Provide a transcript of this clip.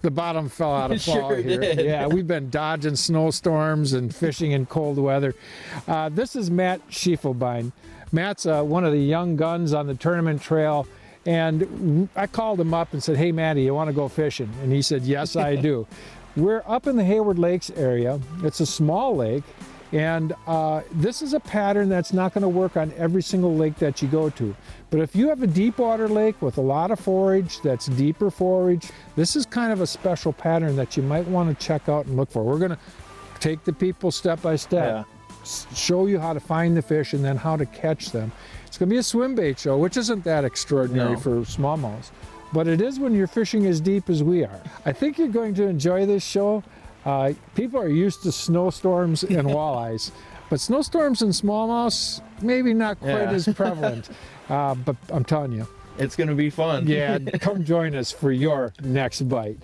The bottom fell out of fall Sure here. did. Yeah, we've been dodging snowstorms and fishing in cold weather. This is Matt Schiefelbein. Matt's one of the young guns on the tournament trail, and I called him up and said, "Hey, Matty, you want to go fishing?" And he said, "Yes, I do." We're up in the Hayward Lakes area. It's a small lake, and this is a pattern that's not going to work on every single lake that you go to. But if you have a deep water lake with a lot of forage, that's deeper forage, this is kind of a special pattern that you might want to check out and look for. We're going to take the people step by step, show you how to find the fish and then how to catch them. It's going to be a swim bait show, which isn't that extraordinary for smallmouths, but it is when you're fishing as deep as we are. I think you're going to enjoy this show. People are used to snowstorms and walleyes, but snowstorms and smallmouths, maybe not quite as prevalent. But I'm telling you, It's going to be fun. yeah, come join us for your next bite.